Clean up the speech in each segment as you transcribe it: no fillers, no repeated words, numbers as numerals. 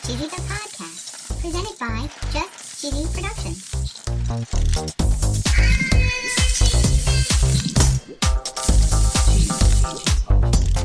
Cheesy the Podcast, presented by Just Cheesy Productions.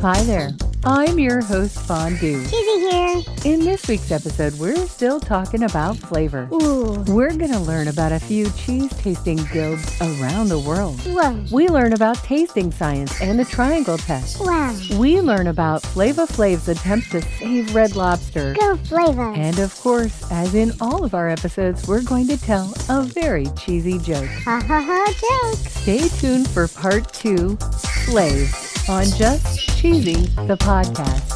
Hi there, I'm your host Fondue. Cheesy here. In this week's episode, we're still talking about flavor. Ooh. We're going to learn about a few cheese tasting guilds around the world. Whoa. We learn about tasting science and the triangle test. Wow. We learn about Flavor-Flav's attempt to save Red Lobster. Go Flavor. And of course, as in all of our episodes, we're going to tell a very cheesy joke. Ha ha ha joke. Stay tuned for part 2, Flav, on Just Cheesy, the podcast.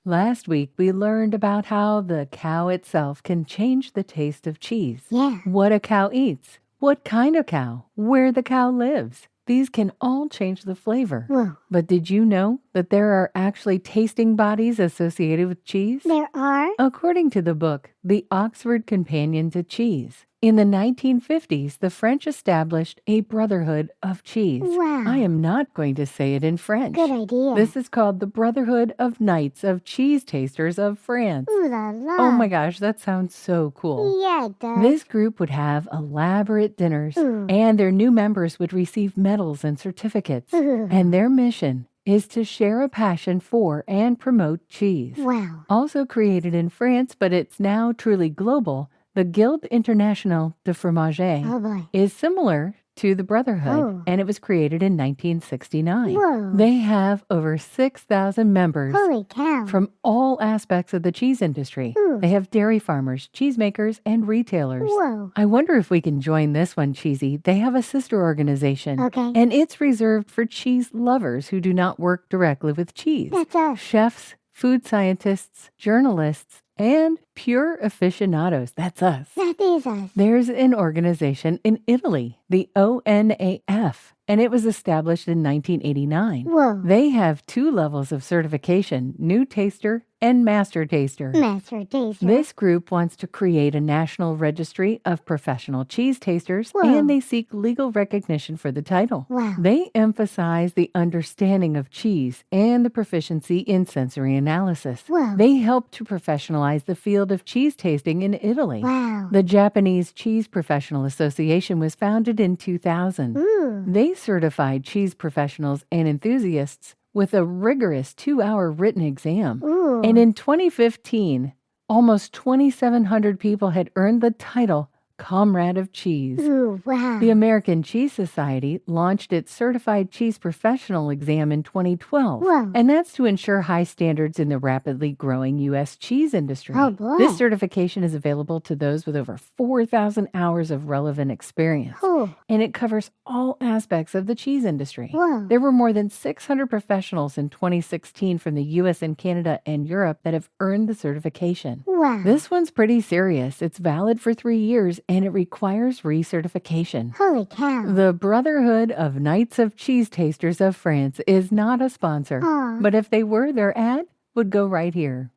Last week, we learned about how the cow itself can change the taste of cheese. Yeah. What a cow eats, what kind of cow, where the cow lives. These can all change the flavor. Whoa. But did you know that there are actually tasting bodies associated with cheese? There are? According to the book, The Oxford Companion to Cheese, in the 1950s, the French established a Brotherhood of Cheese. Wow. I am not going to say it in French. Good idea. This is called the Brotherhood of Knights of Cheese Tasters of France. Ooh la la. Oh my gosh, that sounds so cool. Yeah, it does. This group would have elaborate dinners, Ooh. and their new members would receive medals and certificates. Ooh. And their mission is to share a passion for and promote cheese. Wow. Also created in France, but it's now truly global, the Guilde Internationale de Fromage Oh boy. is similar to the Brotherhood, Oh. and it was created in 1969. Whoa. They have over 6,000 members Holy cow. from all aspects of the cheese industry. Ooh. They have dairy farmers, cheesemakers, and retailers. Whoa. I wonder if we can join this one, Cheesy. They have a sister organization, Okay. and it's reserved for cheese lovers who do not work directly with cheese. That's us. Chefs, food scientists, journalists, and pure aficionados. That's us. That is us. There's an organization in Italy, the ONAF, and it was established in 1989. Whoa. They have 2 levels of certification, New Taster and Master Taster. Master taster. This group wants to create a national registry of professional cheese tasters, Whoa. and they seek legal recognition for the title. Wow. They emphasize the understanding of cheese and the proficiency in sensory analysis. Whoa. They help to professionalize the field of cheese tasting in Italy. Wow. The Japanese Cheese Professional Association was founded in 2000. Ooh. They certified cheese professionals and enthusiasts with a rigorous 2-hour written exam. Ooh. And in 2015, almost 2,700 people had earned the title Comrade of Cheese. Ooh, wow. The American Cheese Society launched its Certified Cheese Professional exam in 2012, Whoa. and that's to ensure high standards in the rapidly growing U.S. cheese industry. Oh, boy. This certification is available to those with over 4,000 hours of relevant experience, Ooh. and it covers all aspects of the cheese industry. Whoa. There were more than 600 professionals in 2016 from the U.S. and Canada and Europe that have earned the certification. Wow. This one's pretty serious. It's valid for 3 years, and it requires recertification. Holy cow. The Brotherhood of Knights of Cheese Tasters of France is not a sponsor, Aw. but if they were, their ad would go right here.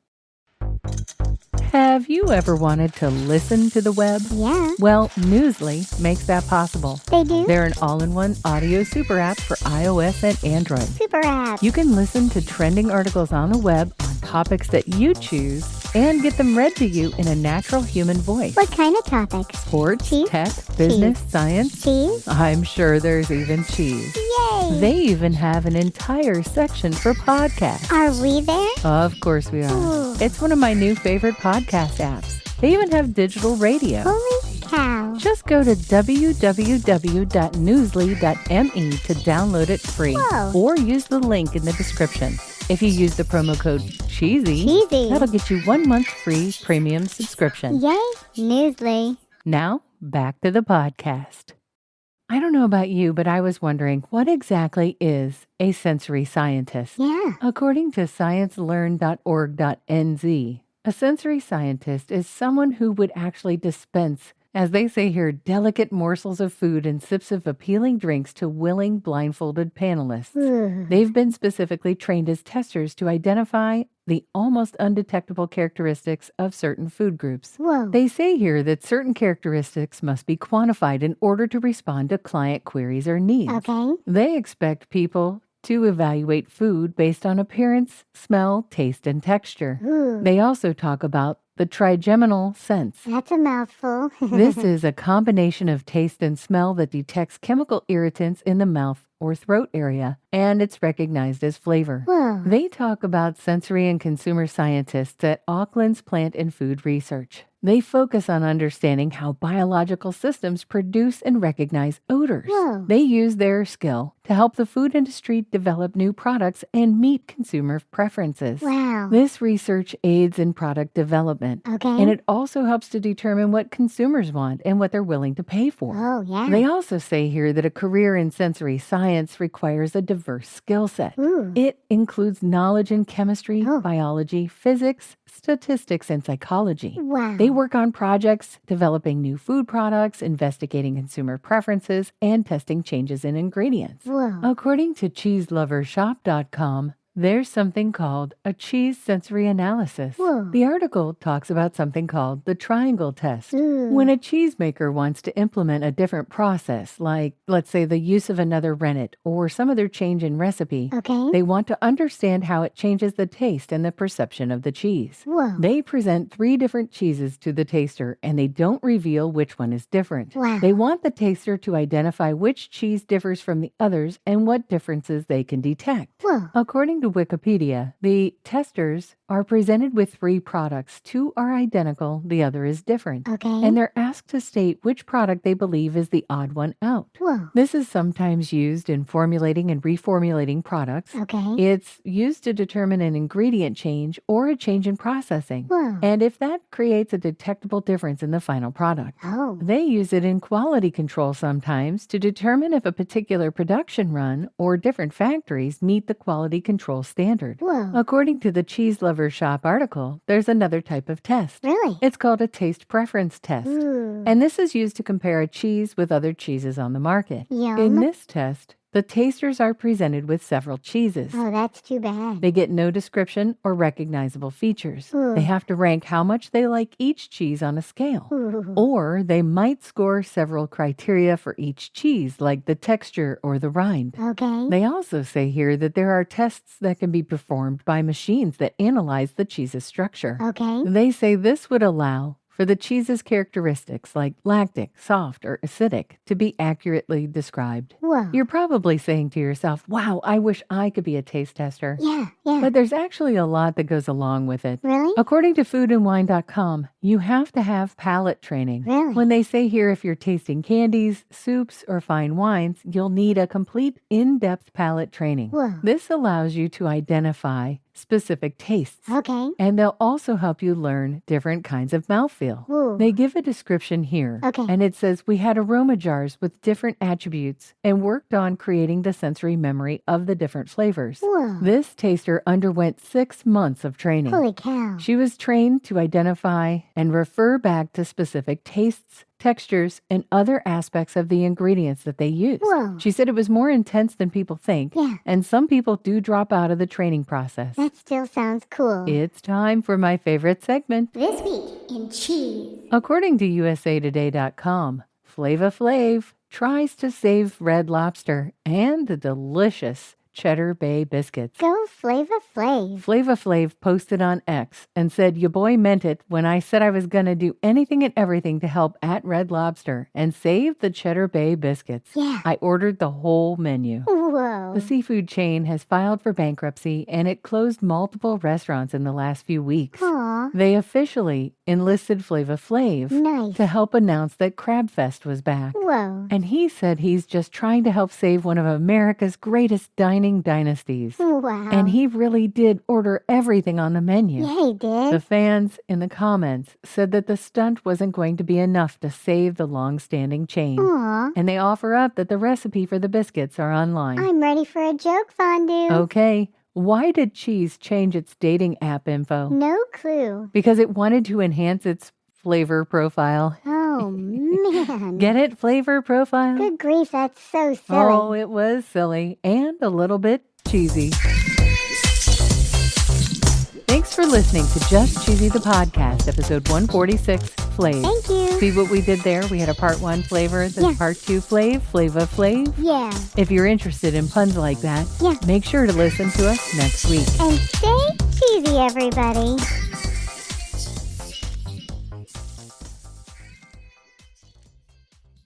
Have you ever wanted to listen to the web? Yeah. Well, Newsly makes that possible. They do? They're an all-in-one audio super app for iOS and Android. Super app. You can listen to trending articles on the web on topics that you choose and get them read to you in a natural human voice. What kind of topics? Sports, Cheese? tech, business, science. Cheese? I'm sure there's even cheese. Yay. They even have an entire section for podcasts. Are we there? Of course we are. Ooh. It's one of my new favorite podcast apps. They even have digital radio. Holy cow. Just go to www.newsly.me to download it free. Whoa. Or use the link in the description. If you use the promo code CHEESY, Cheesy. that'll get you 1 month free premium subscription. Yay. Newsly. Now, back to the podcast. I don't know about you, but I was wondering, what exactly is a sensory scientist? Yeah. According to sciencelearn.org.nz, a sensory scientist is someone who would actually dispense, as they say here, delicate morsels of food and sips of appealing drinks to willing blindfolded panelists. Ooh. They've been specifically trained as testers to identify the almost undetectable characteristics of certain food groups. Whoa. They say here that certain characteristics must be quantified in order to respond to client queries or needs. Okay. They expect people to evaluate food based on appearance, smell, taste, and texture. Ooh, They also talk about the trigeminal sense. that's a mouthful. This is a combination of taste and smell that detects chemical irritants in the mouth or throat area, and it's recognized as flavor. Whoa. They talk about sensory and consumer scientists at Auckland's Plant and Food Research. They focus on understanding how biological systems produce and recognize odors. Whoa. They use their skill to help the food industry develop new products and meet consumer preferences. Wow. This research aids in product development, Okay. and it also helps to determine what consumers want and what they're willing to pay for. Oh, yeah. They also say here that a career in sensory science requires a diverse skill set. Ooh. It includes knowledge in chemistry, Oh. biology, physics, statistics, and psychology. Wow. They work on projects developing new food products, investigating consumer preferences, and testing changes in ingredients. Whoa. According to cheeselovershop.com, there's something called a cheese sensory analysis. Whoa. The article talks about something called the triangle test. Ooh. When a cheesemaker wants to implement a different process, like, let's say, the use of another rennet or some other change in recipe, Okay. they want to understand how it changes the taste and the perception of the cheese. Whoa. They present 3 different cheeses to the taster, and they don't reveal which one is different. Wow. They want the taster to identify which cheese differs from the others and what differences they can detect. Whoa. According to Wikipedia, the testers are presented with 3 products. 2 are identical, the other is different. Okay. And they're asked to state which product they believe is the odd one out. Whoa. This is sometimes used in formulating and reformulating products. Okay. It's used to determine an ingredient change or a change in processing. Whoa. And if that creates a detectable difference in the final product. Oh. They use it in quality control sometimes to determine if a particular production run or different factories meet the quality control standard. Whoa. According to the Cheese Lover Shop article, there's another type of test. Really? It's called a taste preference test. Ooh. And this is used to compare a cheese with other cheeses on the market. Yum. In this test, the tasters are presented with several cheeses. Oh, that's too bad. They get no description or recognizable features. Ooh. They have to rank how much they like each cheese on a scale. Ooh. Or they might score several criteria for each cheese, like the texture or the rind. Okay. They also say here that there are tests that can be performed by machines that analyze the cheese's structure. Okay. They say this would allow for the cheese's characteristics like lactic, soft, or acidic to be accurately described. Whoa. You're probably saying to yourself, wow, I wish I could be a taste tester. Yeah. Yeah. But there's actually a lot that goes along with it. Really? According to foodandwine.com, you have to have palate training. Really? When they say here if you're tasting candies, soups, or fine wines, you'll need a complete in-depth palate training. Whoa. This allows you to identify specific tastes. Okay. And they'll also help you learn different kinds of mouthfeel. Ooh. They give a description here. Okay. And it says, we had aroma jars with different attributes and worked on creating the sensory memory of the different flavors. Whoa. This taster underwent 6 months of training. Holy cow. She was trained to identify and refer back to specific tastes, textures, and other aspects of the ingredients that they use. Whoa. She said it was more intense than people think, Yeah. and some people do drop out of the training process. That still sounds cool. It's time for my favorite segment. This week in cheese. According to usatoday.com, Flavor-Flav tries to save Red Lobster and the delicious Cheddar Bay biscuits. Go Flavor-Flav. Flavor-Flav posted on X and said, "Your boy meant it when I said I was going to do anything and everything to help at Red Lobster and save the Cheddar Bay biscuits. Yeah. I ordered the whole menu." Whoa. The seafood chain has filed for bankruptcy and it closed multiple restaurants in the last few weeks. Aw. They officially enlisted Flavor-Flav Nice. to help announce that Crab Fest was back. Whoa. And he said he's just trying to help save one of America's greatest dining dynasties. Wow. And he really did order everything on the menu. Yeah, he did. The fans in the comments said that the stunt wasn't going to be enough to save the long-standing chain. Aw. And they offer up that the recipe for the biscuits are online. I'm ready for a joke, Fondue. Okay, why did Cheese change its dating app info? No clue. Because it wanted to enhance its flavor profile. Oh, man. Get it? Flavor profile? Good grief, that's so silly. Oh, it was silly and a little bit cheesy. Thanks Thanks for listening to Just Cheesy the Podcast, episode 146, Flav. Thank you. See what we did there? We had a part 1 flavor, then part 2 Flav, Flavor-Flav. Yeah. If you're interested in puns like that, make sure to listen to us next week. And stay cheesy, everybody.